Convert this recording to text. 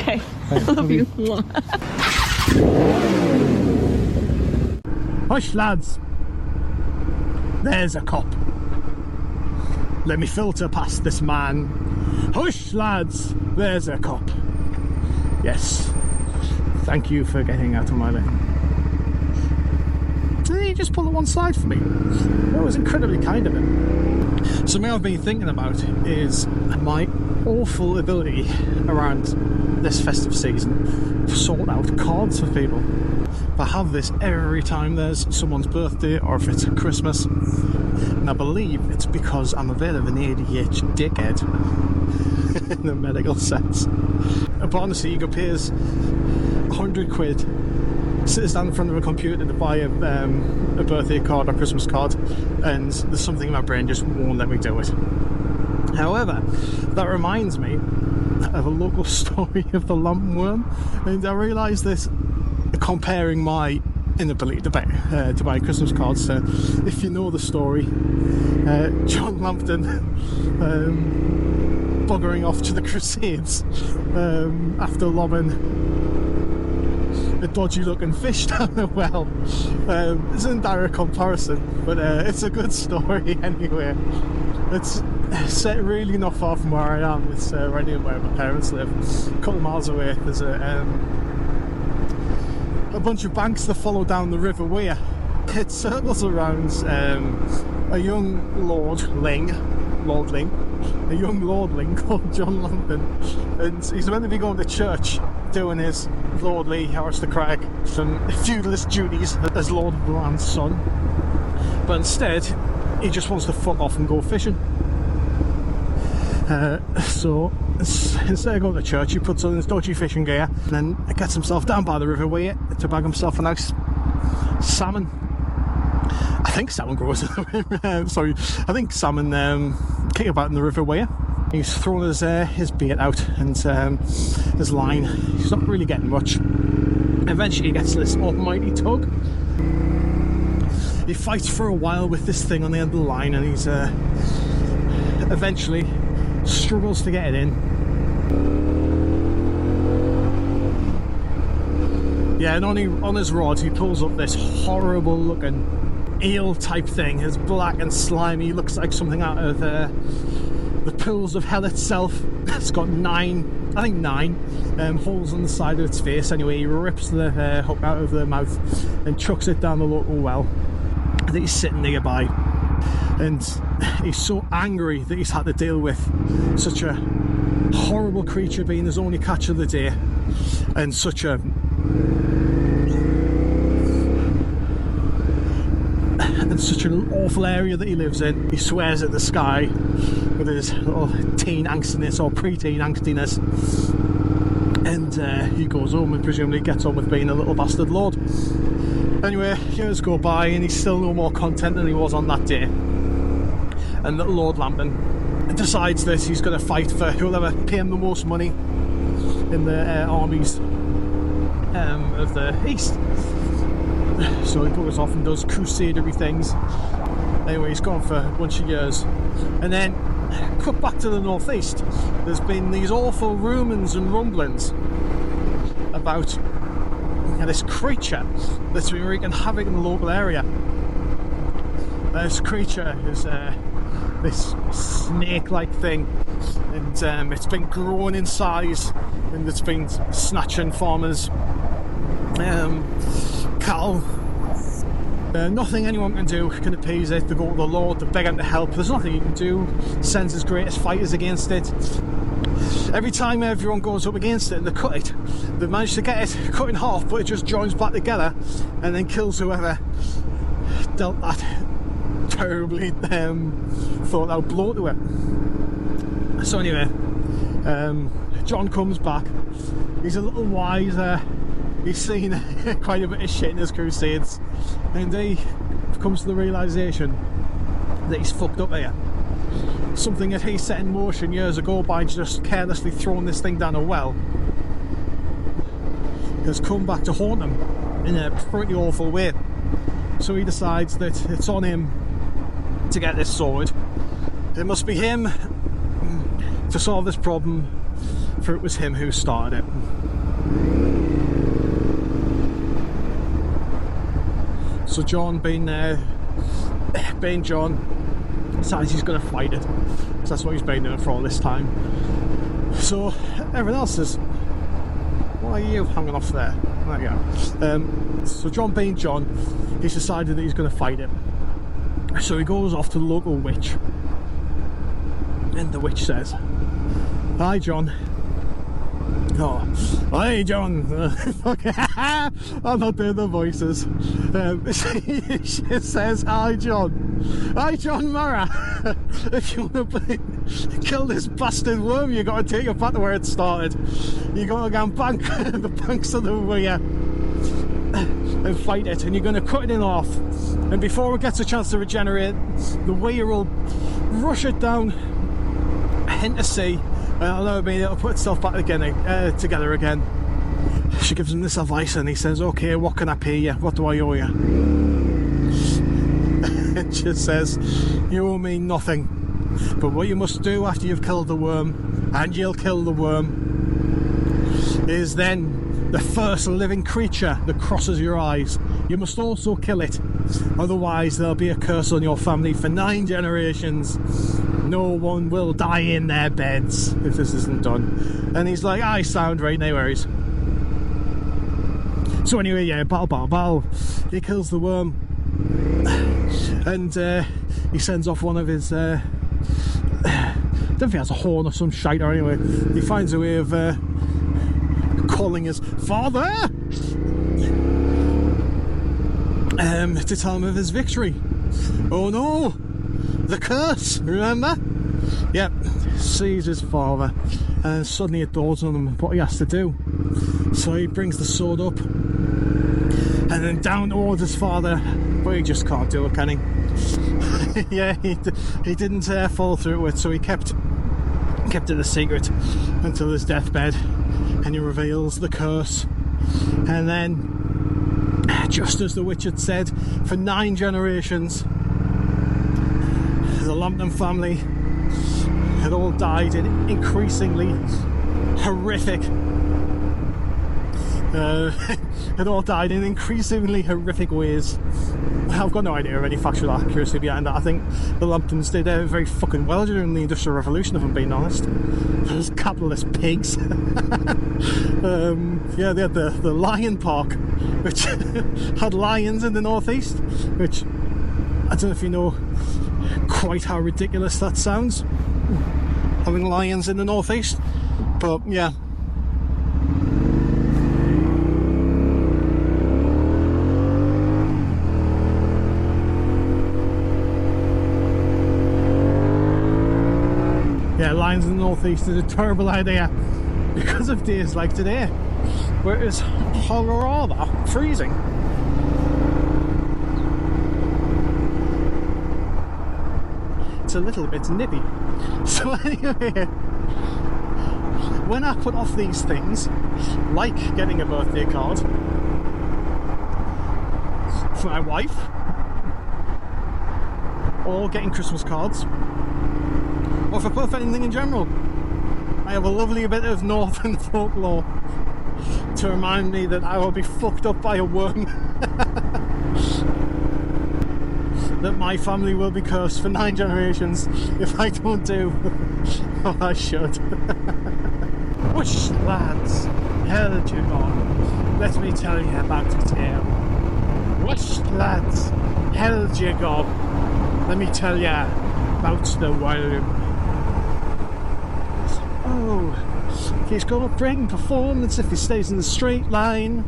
Okay. I love you. Hush, lads. There's a cop. Let me filter past this man. Hush, lads. There's a cop. Yes. Thank you for getting out of my lane. Did he just pull to one side for me? That was incredibly kind of him. Something I've been thinking about is my awful ability around this festive season to sort out cards for people. I have this every time there's someone's birthday or if it's Christmas, and I believe it's because I'm a bit of an ADHD dickhead in the medical sense. But honestly, you could pay us 100 quid, sit down in front of a computer to buy a birthday card or Christmas card, and there's something in my brain just won't let me do it. However, that reminds me of a local story of the lamp worm, and I realised this comparing my inability to buy Christmas cards. So if you know the story, John Lambton buggering off to the Crusades after lobbing a dodgy looking fish down the well. It's an indirect comparison, but it's a good story anyway. It's set really not far from where I am. It's right near where my parents live, a couple of miles away. There's a bunch of banks that follow down the River Wear. It circles around a young Lord Ling, a young lordling called John Lambton, and he's meant to be going to church doing his lordly aristocratic some feudalist duties as Lord of the Land's son, but instead he just wants to fuck off and go fishing. So instead of going to church, he puts on his dodgy fishing gear and then gets himself down by the River Wear to bag himself a nice salmon. I think salmon grows in the river. Sorry, I think salmon kick about in the River Wear. He's thrown his bait out and his line. He's not really getting much. Eventually he gets this almighty tug. He fights for a while with this thing on the end of the line, and he's eventually struggles to get it in. Yeah, and on his rod he pulls up this horrible looking eel type thing. It's black and slimy, looks like something out of the pools of hell itself. It's got nine holes on the side of its face. Anyway, he rips the hook out of the mouth and chucks it down the local well that he's sitting nearby. And he's so angry that he's had to deal with such a horrible creature being his only catch of the day, and such a an awful area that he lives in. He swears at the sky with his little teen angstiness or pre-teen angstiness, and he goes home and presumably gets on with being a little bastard lord. Anyway, years go by and he's still no more content than he was on that day. And little Lord Lambton decides that he's going to fight for whoever pay him the most money in the armies of the East. So he goes off and does crusadery things. Anyway, he's gone for a bunch of years. And then, cut back to the northeast, there's been these awful rumours and rumblings about this creature that's been wreaking havoc in the local area. This creature is this snake-like thing, and it's been growing in size, and it's been snatching farmers' cattle. Nothing anyone can do can appease it. They go to the Lord, they beg him to help. There's nothing he can do. Sends his greatest fighters against it. Every time everyone goes up against it and they cut it, they manage to get it cut in half, but it just joins back together and then kills whoever dealt that terribly thought out blow to it. So anyway, John comes back. He's a little wiser. He's seen quite a bit of shit in his crusades, and he comes to the realisation that he's fucked up here. Something that he set in motion years ago by just carelessly throwing this thing down a well has come back to haunt him in a pretty awful way. So he decides that it's on him to get this sorted. It must be him to solve this problem, for it was him who started it. So John, being John, decides he's going to fight it. So that's what he's been doing for all this time. So everyone else says, why are you hanging off there? There you go. So John, being John, he's decided that he's going to fight it. So he goes off to the local witch. And the witch says, hi John. Oh, hi John. I'm not doing the voices. She says, hi John. Hi John Murrah. If you want to kill this bastard worm, you got to take it back to where it started. You got to go and bank the banks of the weir and fight it, and you're going to cut it in half. And before it gets a chance to regenerate, the weir will rush it down into sea. It'll put itself back together again. She gives him this advice and he says, okay, what can I pay you? What do I owe you? And she says, you owe me nothing. But what you must do after you've killed the worm, and you'll kill the worm, is then the first living creature that crosses your eyes, you must also kill it. Otherwise there'll be a curse on your family for 9 generations. No one will die in their beds if this isn't done. And he's like, I sound right, no worries. So anyway, yeah, battle. He kills the worm. And he sends off one of his... I don't think he has a horn or some shite or anyway. He finds a way of calling his father to tell him of his victory. Oh no! The curse, remember? Yep, sees his father, and suddenly it dawns on him what he has to do. So he brings the sword up, and then down towards his father, but he just can't do it, can he? Yeah, he didn't follow through with it, so he kept it a secret until his deathbed, and he reveals the curse. And then, just as the witch had said, for 9 generations, the Lambton family had all died in increasingly horrific ways. I've got no idea of any factual accuracy behind that. I think the Lambtons did very fucking well during the Industrial Revolution, if I'm being honest. Those capitalist pigs. Yeah, they had the lion park, which had lions in the northeast, which I don't know if you know quite how ridiculous that sounds, having lions in the northeast, but yeah. Yeah, lions in the northeast is a terrible idea because of days like today, where it is rather freezing. A little bit nippy. So anyway, when I put off these things, like getting a birthday card for my wife, or getting Christmas cards, or if I put off anything in general, I have a lovely bit of northern folklore to remind me that I will be fucked up by a worm. That my family will be cursed for 9 generations if I don't do what I should. Whoosh, lads, held you on. Let me tell you about a tale. Whoosh, lads, held you on. Let me tell you about the worm. Oh, he's got a brilliant performance if he stays in the straight line.